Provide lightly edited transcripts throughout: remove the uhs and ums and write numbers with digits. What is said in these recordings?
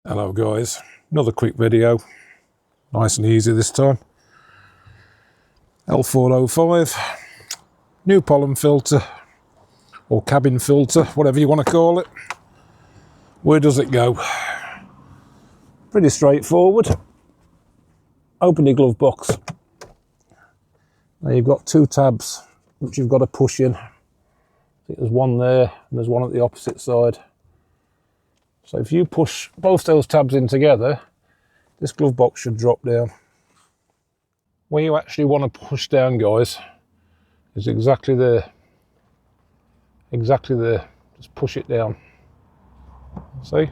Hello guys, another quick video, nice and easy this time. L405, new pollen filter, or cabin filter, whatever you want to call it. Where does it go? Pretty straightforward. Open your glove box. Now you've got two tabs which you've got to push in. I think there's one there and there's one at the opposite side. So if you push both those tabs in together, this glove box should drop down. Where you actually want to push down, guys, is exactly there. Exactly there. Just push it down. See?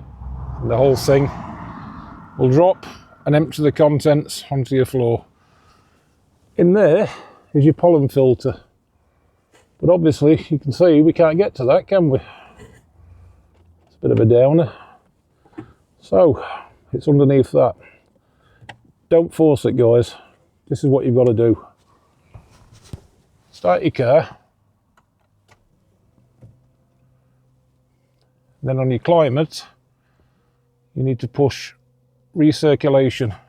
And the whole thing will drop and empty the contents onto your floor. In there is your pollen filter. But obviously, you can see we can't get to that, can we? It's a bit of a downer. So, it's underneath that. Don't force it, guys. This is what you've got to do. Start your car. Then on your climate, you need to push recirculation.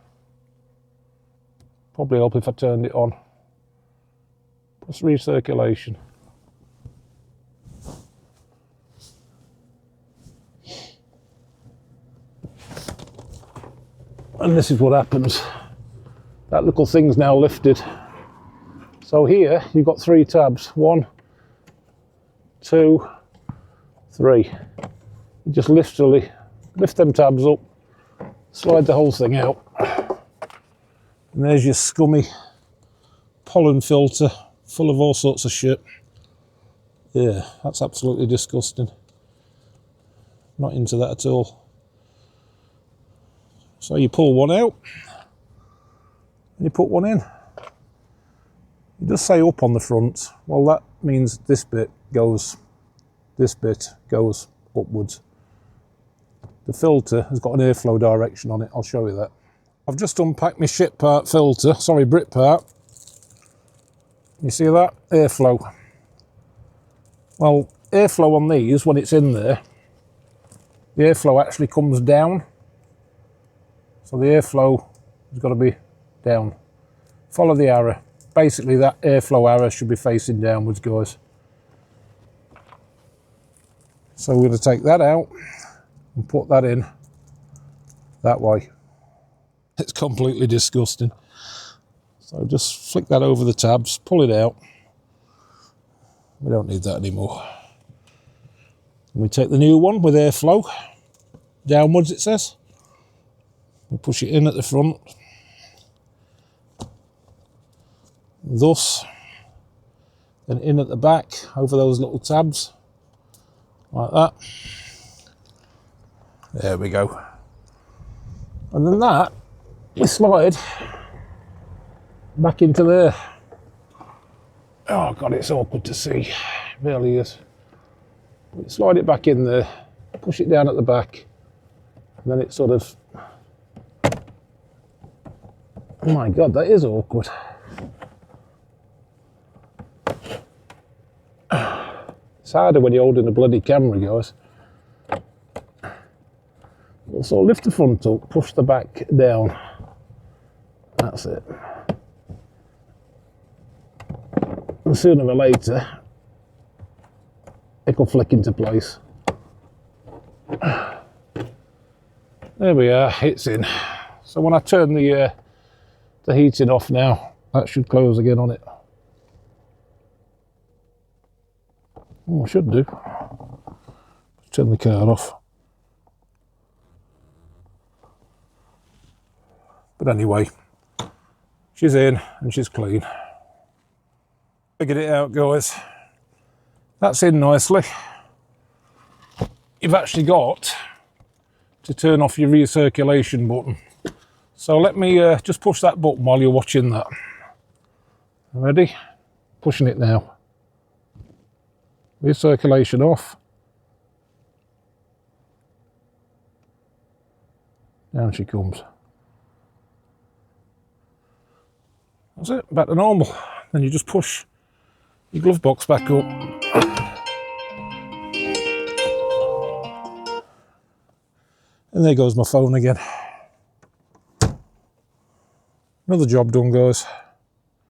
Probably help if I turned it on. Push recirculation. And this is what happens. That little thing's now lifted. So here you've got three tabs. 1, 2, 3. You just lift them tabs up, slide the whole thing out. And there's your scummy pollen filter full of all sorts of shit. Yeah, that's absolutely disgusting. Not into that at all. So you pull one out and you put one in. It does say up on the front. Well, that means this bit goes upwards. The filter has got an airflow direction on it. I'll show you that. I've just unpacked my shit part filter, sorry, Brit part. You see that? Airflow. Well, airflow on these, when it's in there, the airflow actually comes down. So the airflow has got to be down. Follow the arrow. Basically that airflow arrow should be facing downwards, guys. So we're going to take that out and put that in that way. It's completely disgusting. So just flick that over the tabs, pull it out. We don't need that anymore. And we take the new one with airflow. Downwards it says. We push it in at the front. Thus. Then in at the back over those little tabs. Like that. There we go. And then that we slide back into there. Oh god, it's awkward to see. It really is. We slide it back in there, push it down at the back, and then it sort of... Oh my god, that is awkward. It's harder when you're holding a bloody camera, guys. Also lift the front up, push the back down. That's it. And sooner or later, it will flick into place. There we are, it's in. So when I turn the heating off now, that should close again on it. Oh, I should do. Turn the car off. But anyway, she's in and she's clean. Figured it out, guys. That's in nicely. You've actually got to turn off your recirculation button. So let me just push that button while you're watching that. Ready? Pushing it now. Recirculation off. Down she comes. That's it, back to normal. Then you just push your glove box back up. And there goes my phone again. Another job done, guys.